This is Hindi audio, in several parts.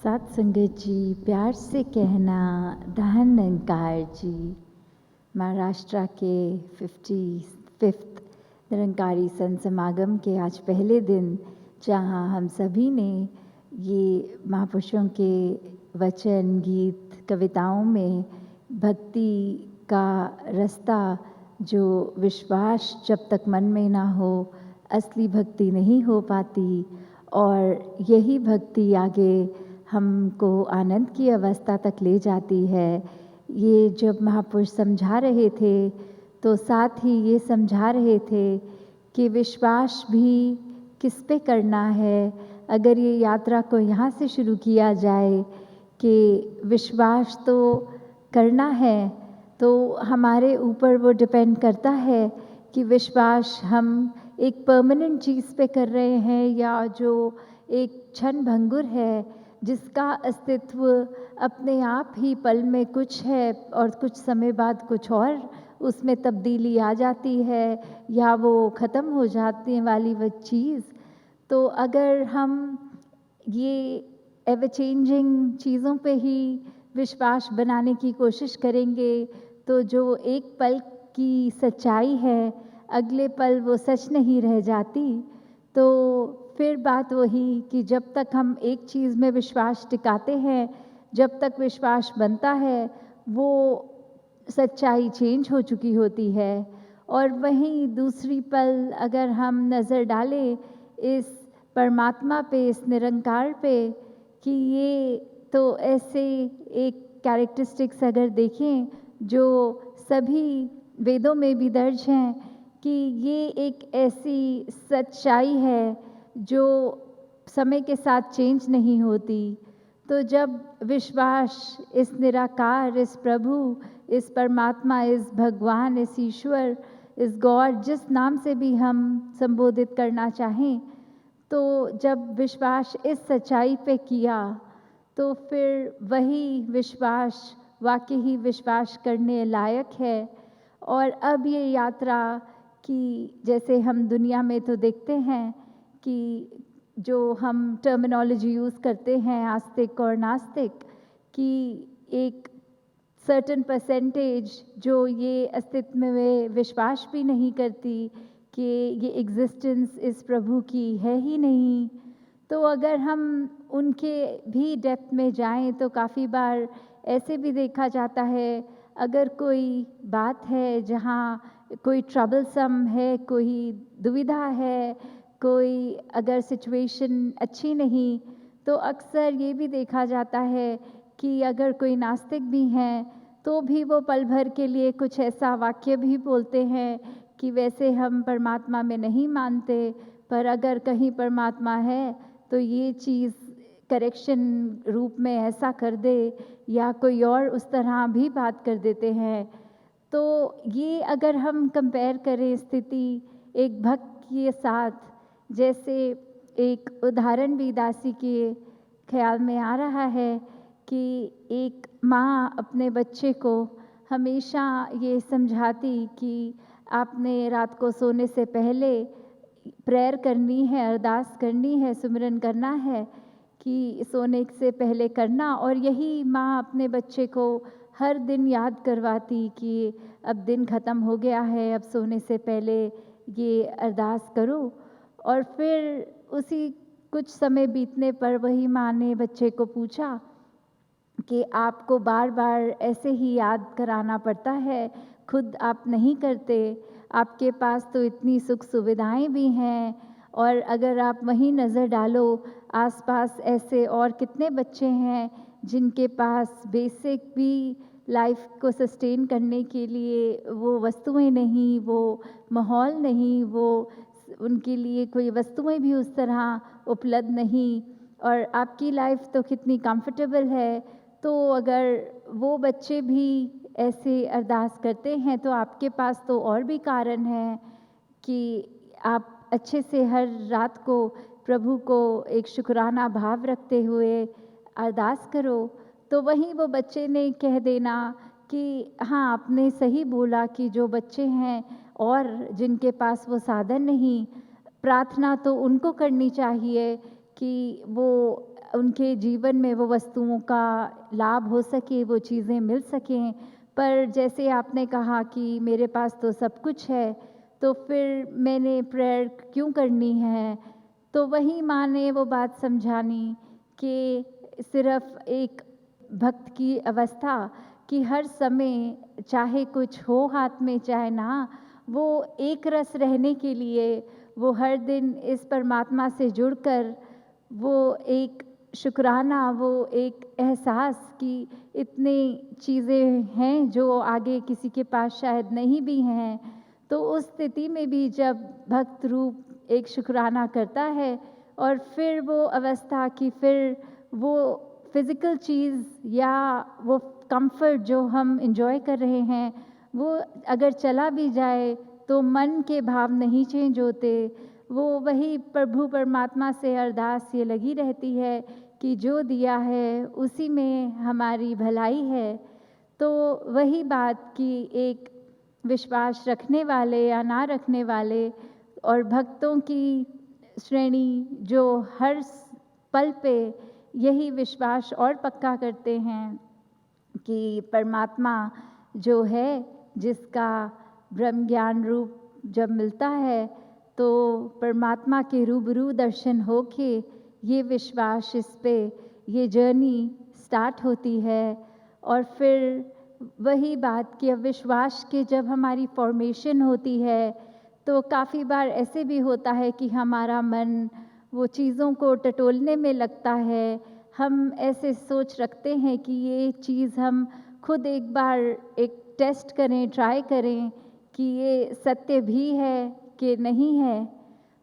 सात संगत जी, प्यार से कहना धन निरंकार जी। महाराष्ट्र के 55th निरंकारी संत समागम के आज पहले दिन, जहाँ हम सभी ने ये महापुरुषों के वचन, गीत, कविताओं में भक्ति का रास्ता, जो विश्वास जब तक मन में ना हो असली भक्ति नहीं हो पाती, और यही भक्ति आगे हमको आनंद की अवस्था तक ले जाती है। ये जब महापुरुष समझा रहे थे तो साथ ही ये समझा रहे थे कि विश्वास भी किस पे करना है। अगर ये यात्रा को यहाँ से शुरू किया जाए कि विश्वास तो करना है, तो हमारे ऊपर वो डिपेंड करता है कि विश्वास हम एक परमानेंट चीज़ पे कर रहे हैं या जो एक क्षण भंगुर है, जिसका अस्तित्व अपने आप ही पल में कुछ है और कुछ समय बाद कुछ और उसमें तब्दीली आ जाती है या वो ख़त्म हो जाने वाली वो चीज़। तो अगर हम ये एवर चेंजिंग चीज़ों पे ही विश्वास बनाने की कोशिश करेंगे, तो जो एक पल की सच्चाई है, अगले पल वो सच नहीं रह जाती। तो फिर बात वही कि जब तक हम एक चीज़ में विश्वास टिकाते हैं, जब तक विश्वास बनता है, वो सच्चाई चेंज हो चुकी होती है। और वहीं दूसरी पल अगर हम नज़र डालें इस परमात्मा पे, इस निरंकार पे, कि ये तो ऐसे एक कैरेक्टरिस्टिक्स अगर देखें जो सभी वेदों में भी दर्ज हैं, कि ये एक ऐसी सच्चाई है जो समय के साथ चेंज नहीं होती। तो जब विश्वास इस निराकार, इस प्रभु, इस परमात्मा, इस भगवान, इस ईश्वर, इस गॉड, जिस नाम से भी हम संबोधित करना चाहें, तो जब विश्वास इस सच्चाई पे किया, तो फिर वही विश्वास वाकई ही विश्वास करने लायक है। और अब ये यात्रा की, जैसे हम दुनिया में तो देखते हैं कि जो हम टर्मिनोलॉजी यूज़ करते हैं आस्तिक और नास्तिक, कि एक सर्टेन परसेंटेज जो ये अस्तित्व में विश्वास भी नहीं करती कि ये एग्जिस्टेंस इस प्रभु की है ही नहीं। तो अगर हम उनके भी डेप्थ में जाएं तो काफ़ी बार ऐसे भी देखा जाता है, अगर कोई बात है जहाँ कोई ट्रबलसम है, कोई दुविधा है, कोई अगर सिचुएशन अच्छी नहीं, तो अक्सर ये भी देखा जाता है कि अगर कोई नास्तिक भी हैं तो भी वो पल भर के लिए कुछ ऐसा वाक्य भी बोलते हैं कि वैसे हम परमात्मा में नहीं मानते, पर अगर कहीं परमात्मा है तो ये चीज़ करेक्शन रूप में ऐसा कर दे, या कोई और उस तरह भी बात कर देते हैं। तो ये अगर हम कंपेयर करें स्थिति एक भक्त के साथ, जैसे एक उदाहरण भी दासी के ख्याल में आ रहा है कि एक माँ अपने बच्चे को हमेशा ये समझाती कि आपने रात को सोने से पहले प्रेयर करनी है, अरदास करनी है, सिमरन करना है, कि सोने से पहले करना। और यही माँ अपने बच्चे को हर दिन याद करवाती कि अब दिन ख़त्म हो गया है, अब सोने से पहले ये अरदास करो। और फिर उसी कुछ समय बीतने पर वही माँ ने बच्चे को पूछा कि आपको बार बार ऐसे ही याद कराना पड़ता है, खुद आप नहीं करते, आपके पास तो इतनी सुख सुविधाएं भी हैं, और अगर आप वहीं नज़र डालो आसपास ऐसे और कितने बच्चे हैं जिनके पास बेसिक भी लाइफ को सस्टेन करने के लिए वो वस्तुएं नहीं, वो माहौल नहीं, वो उनके लिए कोई वस्तुएं भी उस तरह उपलब्ध नहीं, और आपकी लाइफ तो कितनी कंफर्टेबल है। तो अगर वो बच्चे भी ऐसे अरदास करते हैं तो आपके पास तो और भी कारण है कि आप अच्छे से हर रात को प्रभु को एक शुक्राना भाव रखते हुए अरदास करो। तो वहीं वो बच्चे ने कह देना कि हाँ, आपने सही बोला कि जो बच्चे हैं और जिनके पास वो साधन नहीं, प्रार्थना तो उनको करनी चाहिए कि वो उनके जीवन में वो वस्तुओं का लाभ हो सके, वो चीज़ें मिल सकें। पर जैसे आपने कहा कि मेरे पास तो सब कुछ है, तो फिर मैंने प्रेयर क्यों करनी है? तो वहीं माँ ने वो बात समझानी कि सिर्फ़ एक भक्त की अवस्था कि हर समय चाहे कुछ हो हाथ में चाहे ना, वो एक रस रहने के लिए वो हर दिन इस परमात्मा से जुड़कर वो एक शुक्राना, वो एक एहसास कि इतनी चीज़ें हैं जो आगे किसी के पास शायद नहीं भी हैं। तो उस स्थिति में भी जब भक्त रूप एक शुक्राना करता है और फिर वो अवस्था कि फिर वो फिज़िकल चीज़ या वो कंफर्ट जो हम एन्जॉय कर रहे हैं, वो अगर चला भी जाए तो मन के भाव नहीं चेंज होते। वो वही प्रभु परमात्मा से अरदास ये लगी रहती है कि जो दिया है उसी में हमारी भलाई है। तो वही बात कि एक विश्वास रखने वाले या ना रखने वाले और भक्तों की श्रेणी जो हर पल पे यही विश्वास और पक्का करते हैं कि परमात्मा जो है, जिसका ब्रह्म ज्ञान रूप जब मिलता है, तो परमात्मा के रूबरू दर्शन होके ये विश्वास इस पे ये जर्नी स्टार्ट होती है। और फिर वही बात कि अब विश्वास के जब हमारी फॉर्मेशन होती है, तो काफ़ी बार ऐसे भी होता है कि हमारा मन वो चीज़ों को टटोलने में लगता है। हम ऐसे सोच रखते हैं कि ये चीज़ हम खुद एक बार एक टेस्ट करें, ट्राई करें कि ये सत्य भी है कि नहीं है।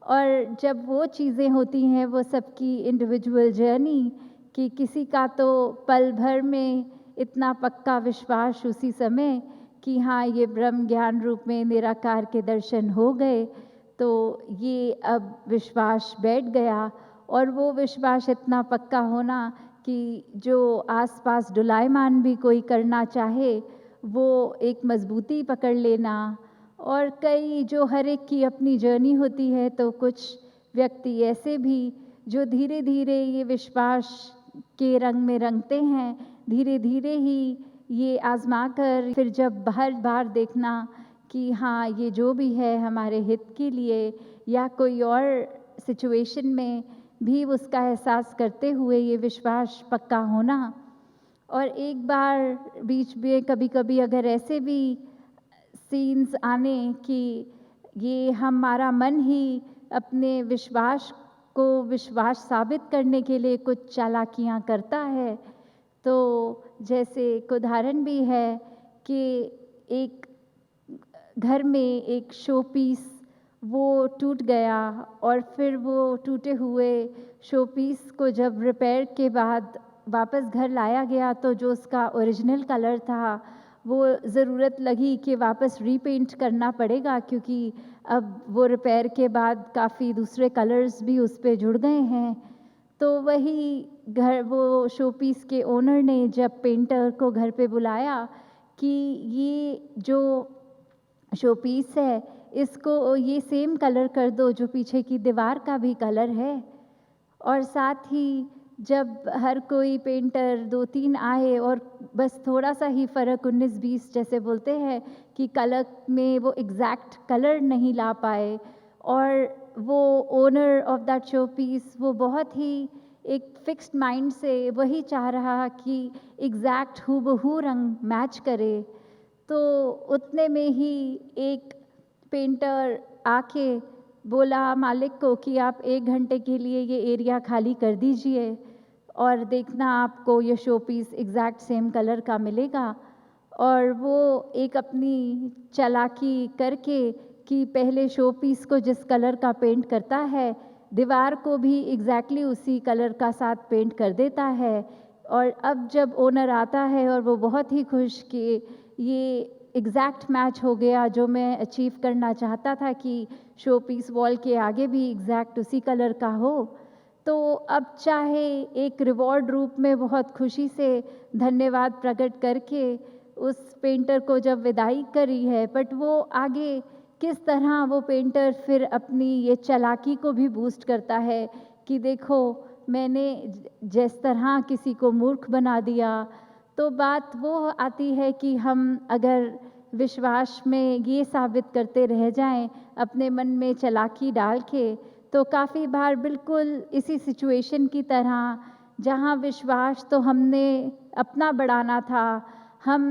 और जब वो चीज़ें होती हैं, वो सबकी इंडिविजुअल जर्नी कि किसी का तो पल भर में इतना पक्का विश्वास उसी समय कि हाँ, ये ब्रह्म ज्ञान रूप में निराकार के दर्शन हो गए, तो ये अब विश्वास बैठ गया। और वो विश्वास इतना पक्का होना कि जो आस-पास डोलायमान भी कोई करना चाहे, वो एक मज़बूती पकड़ लेना। और कई जो हर एक की अपनी जर्नी होती है, तो कुछ व्यक्ति ऐसे भी जो धीरे-धीरे ये विश्वास के रंग में रंगते हैं, धीरे-धीरे ही ये आज़मा कर फिर जब हर बार देखना कि हाँ, ये जो भी है हमारे हित के लिए या कोई और सिचुएशन में भी उसका एहसास करते हुए ये विश्वास पक्का होना। और एक बार बीच में कभी-कभी अगर ऐसे भी सीन्स आने कि ये हमारा मन ही अपने विश्वास को विश्वास साबित करने के लिए कुछ चालाकियाँ करता है। तो जैसे एक उदाहरण भी है कि एक घर में एक शो पीस वो टूट गया और फिर वो टूटे हुए शो पीस को जब रिपेयर के बाद वापस घर लाया गया, तो जो उसका ओरिजिनल कलर था, वो ज़रूरत लगी कि वापस रीपेंट करना पड़ेगा, क्योंकि अब वो रिपेयर के बाद काफ़ी दूसरे कलर्स भी उस पे जुड़ गए हैं। तो वही घर वो शोपीस के ओनर ने जब पेंटर को घर पे बुलाया कि ये जो शोपीस है, इसको ये सेम कलर कर दो जो पीछे की दीवार का भी कलर है। और साथ ही जब हर कोई पेंटर 2-3 आए और बस थोड़ा-सा ही फ़र्क 19-20 जैसे बोलते हैं कि कलर में वो एग्ज़ैक्ट कलर नहीं ला पाए, और वो owner of that show piece वो बहुत ही एक फ़िक्स्ड माइंड से वही चाह रहा कि एग्ज़ैक्ट हूबहू रंग मैच करे। तो उतने में ही एक पेंटर आके बोला मालिक को कि आप 1 घंटे के लिए ये एरिया खाली कर दीजिए और देखना आपको ये show piece exact same colour का मिलेगा। और वो एक अपनी चालाकी करके कि पहले शो पीस को जिस कलर का पेंट करता है, दीवार को भी एग्ज़ैक्टली उसी कलर का साथ पेंट कर देता है। और अब जब ओनर आता है और वो बहुत ही खुश कि ये एग्ज़ैक्ट मैच हो गया जो मैं अचीव करना चाहता था कि शो पीस वॉल के आगे भी एग्ज़ैक्ट उसी कलर का हो। तो अब चाहे एक रिवॉर्ड रूप में बहुत खुशी से धन्यवाद प्रकट करके उस पेंटर को जब विदाई करी है, बट वो आगे किस तरह वो पेंटर फिर अपनी ये चालाकी को भी बूस्ट करता है कि देखो मैंने जिस तरह किसी को मूर्ख बना दिया, तो बात वो आती है कि हम अगर विश्वास में ये साबित करते रह जाएं अपने मन में चालाकी डाल के, तो काफ़ी बार बिल्कुल इसी सिचुएशन की तरह, जहाँ विश्वास तो हमने अपना बढ़ाना था, हम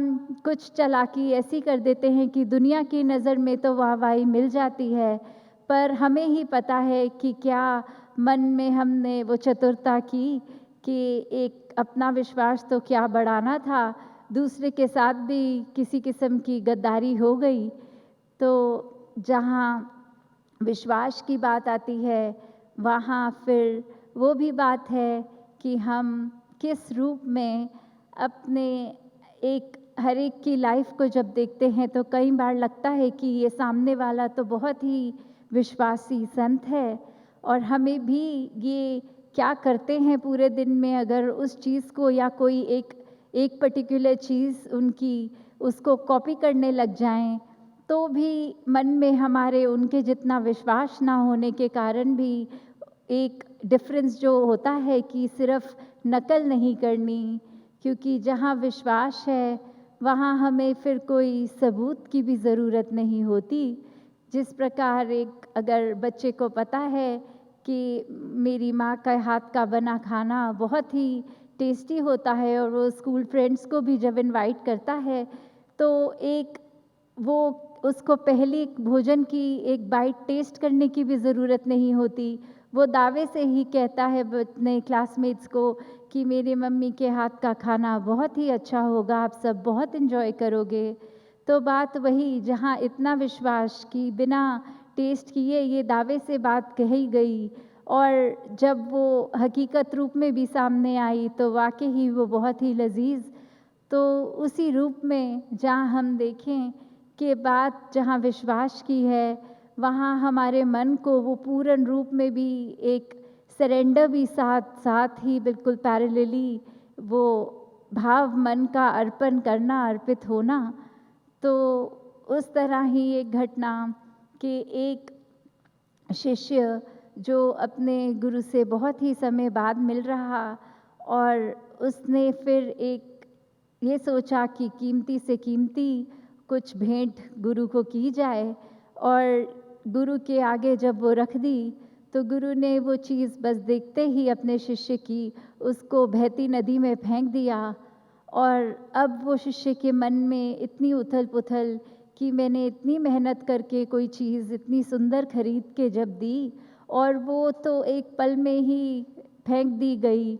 कुछ चालाकी ऐसी कर देते हैं कि दुनिया की नज़र में तो वाहवाही मिल जाती है, पर हमें ही पता है कि क्या मन में हमने वो चतुरता की कि एक अपना विश्वास तो क्या बढ़ाना था, दूसरे के साथ भी किसी किस्म की गद्दारी हो गई। तो जहाँ विश्वास की बात आती है, वहाँ फिर वो भी बात है कि हम किस रूप में अपने एक हर एक की लाइफ को जब देखते हैं, तो कई बार लगता है कि ये सामने वाला तो बहुत ही विश्वासी संत है, और हमें भी ये क्या करते हैं पूरे दिन में, अगर उस चीज़ को या कोई एक पर्टिकुलर चीज़ उनकी उसको कॉपी करने लग जाएं, तो भी मन में हमारे उनके जितना विश्वास ना होने के कारण भी एक डिफरेंस जो होता है कि सिर्फ नकल नहीं करनी, क्योंकि जहाँ विश्वास है वहाँ हमें फिर कोई सबूत की भी ज़रूरत नहीं होती। जिस प्रकार एक अगर बच्चे को पता है कि मेरी माँ का हाथ का बना खाना बहुत ही टेस्टी होता है, और वो स्कूल फ्रेंड्स को भी जब इनवाइट करता है, तो एक वो उसको पहली भोजन की एक बाइट टेस्ट करने की भी ज़रूरत नहीं होती। वो दावे से ही कहता है अपने क्लासमेट्स को कि मेरी मम्मी के हाथ का खाना बहुत ही अच्छा होगा, आप सब बहुत एंजॉय करोगे। तो बात वही, जहाँ इतना विश्वास कि बिना टेस्ट किए ये दावे से बात कही गई, और जब वो हकीकत रूप में भी सामने आई तो वाक़ई ही वो बहुत ही लज़ीज़। तो उसी रूप में जहाँ हम देखें कि बात जहाँ विश्वास की है, वहाँ हमारे मन को वो पूर्ण रूप में भी एक सरेंडर भी साथ साथ ही बिल्कुल पैरेलली वो भाव मन का अर्पण करना, अर्पित होना। तो उस तरह ही एक घटना कि एक शिष्य जो अपने गुरु से बहुत ही समय बाद मिल रहा, और उसने फिर एक ये सोचा कि कीमती से कीमती कुछ भेंट गुरु को की जाए, और गुरु के आगे जब वो रख दी, तो गुरु ने वो चीज़ बस देखते ही अपने शिष्य की उसको बहती नदी में फेंक दिया। और अब वो शिष्य के मन में इतनी उथल-पुथल कि मैंने इतनी मेहनत करके कोई चीज़ इतनी सुंदर खरीद के जब दी, और वो तो एक पल में ही फेंक दी गई।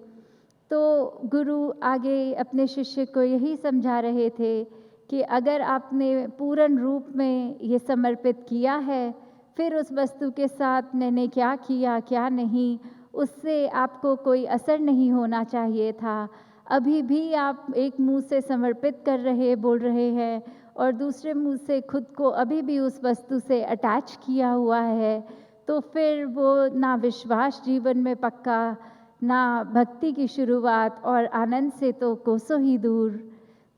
तो गुरु आगे अपने शिष्य को यही समझा रहे थे कि अगर आपने पूर्ण रूप में ये समर्पित किया है, फिर उस वस्तु के साथ मैंने क्या किया, क्या नहीं, उससे आपको कोई असर नहीं होना चाहिए था। अभी भी आप एक मुँह से समर्पित बोल रहे हैं, और दूसरे मुँह से खुद को अभी भी उस वस्तु से अटैच किया हुआ है, तो फिर वो ना विश्वास जीवन में पक्का, ना भक्ति की शुरुआत, और आनंद से तो कोसों ही दूर।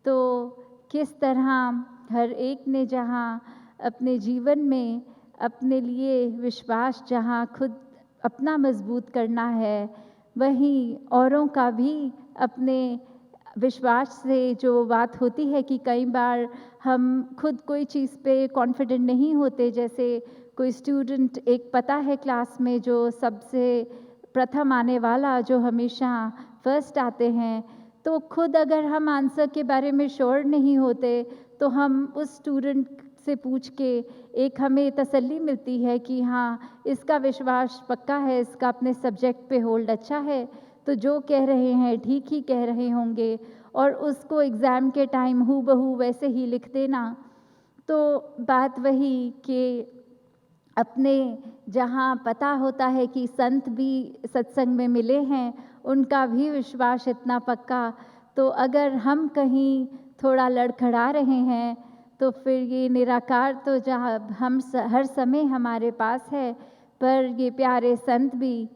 तो किस तरह हर एक ने जहाँ अपने जीवन में अपने लिए विश्वास जहाँ खुद अपना मजबूत करना है, वहीं औरों का भी अपने विश्वास से जो बात होती है कि कई बार हम खुद कोई चीज़ पे कॉन्फिडेंट नहीं होते। जैसे कोई स्टूडेंट एक पता है क्लास में जो सबसे प्रथम आने वाला, जो हमेशा फर्स्ट आते हैं, तो खुद अगर हम आंसर के बारे में श्योर नहीं होते, तो हम उस स्टूडेंट से पूछ के एक हमें तसल्ली मिलती है कि हाँ, इसका विश्वास पक्का है, इसका अपने सब्जेक्ट पे होल्ड अच्छा है, तो जो कह रहे हैं ठीक ही कह रहे होंगे, और उसको एग्ज़ाम के टाइम हूबहू वैसे ही लिख देना। तो बात वही कि अपने जहाँ पता होता है कि संत भी सत्संग में मिले हैं, उनका भी विश्वास इतना पक्का, तो अगर हम कहीं थोड़ा लड़खड़ा रहे हैं, तो फिर ये निराकार तो जहाँ हर समय हमारे पास है, पर ये प्यारे संत भी,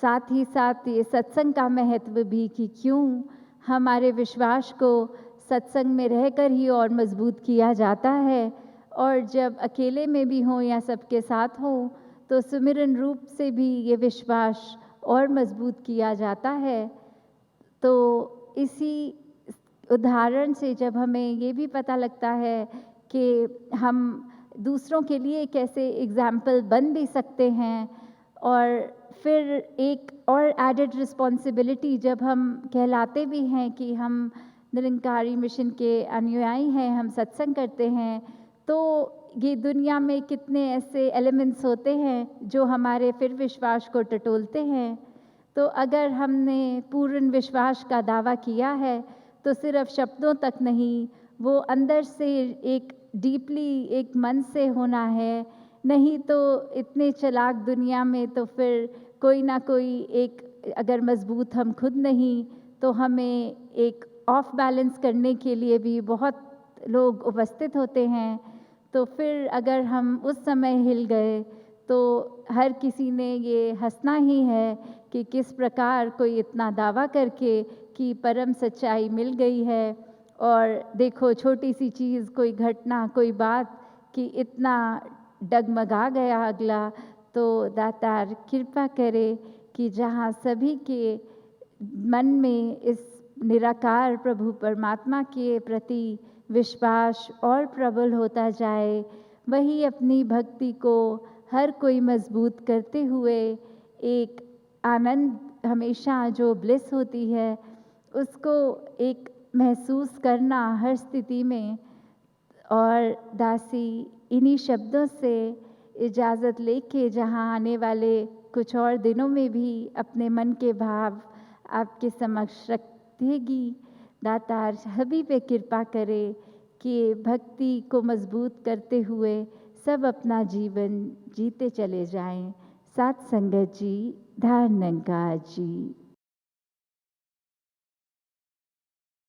साथ ही साथ ये सत्संग का महत्व भी कि क्यों हमारे विश्वास को सत्संग में रहकर ही और मजबूत किया जाता है, और जब अकेले में भी हों या सबके साथ हों, तो सुमिरन रूप से भी ये विश्वास और मजबूत किया जाता है। तो इसी उदाहरण से जब हमें ये भी पता लगता है कि हम दूसरों के लिए कैसे एग्ज़ाम्पल बन भी सकते हैं, और फिर एक और एडेड रिस्पॉन्सिबिलिटी जब हम कहलाते भी हैं कि हम निरंकारी मिशन के अनुयायी हैं, हम सत्संग करते हैं, तो ये दुनिया में कितने ऐसे एलिमेंट्स होते हैं जो हमारे फिर विश्वास को टटोलते हैं। तो अगर हमने पूर्ण विश्वास का दावा किया है, तो सिर्फ शब्दों तक नहीं, वो अंदर से एक डीपली एक मन से होना है। नहीं तो इतने चालाक दुनिया में तो फिर कोई ना कोई एक, अगर मजबूत हम खुद नहीं, तो हमें एक ऑफ बैलेंस करने के लिए भी बहुत लोग उपस्थित होते हैं। तो फिर अगर हम उस समय हिल गए, तो हर किसी ने ये हंसना ही है कि किस प्रकार कोई इतना दावा करके कि परम सच्चाई मिल गई है, और देखो छोटी सी चीज़, कोई घटना, कोई बात कि इतना डगमगा गया अगला। तो दातार कृपा करे कि जहाँ सभी के मन में इस निराकार प्रभु परमात्मा के प्रति विश्वास और प्रबल होता जाए, वही अपनी भक्ति को हर कोई मजबूत करते हुए एक आनंद, हमेशा जो ब्लिस होती है, उसको एक महसूस करना हर स्थिति में। और दासी इन्हीं शब्दों से इजाज़त लेके जहाँ आने वाले कुछ और दिनों में भी अपने मन के भाव आपके समक्ष रखेगी, दातार सभी पे कृपा करे कि भक्ति को मजबूत करते हुए सब अपना जीवन जीते चले जाएं। साथ संगत जी, धन्यवाद जी।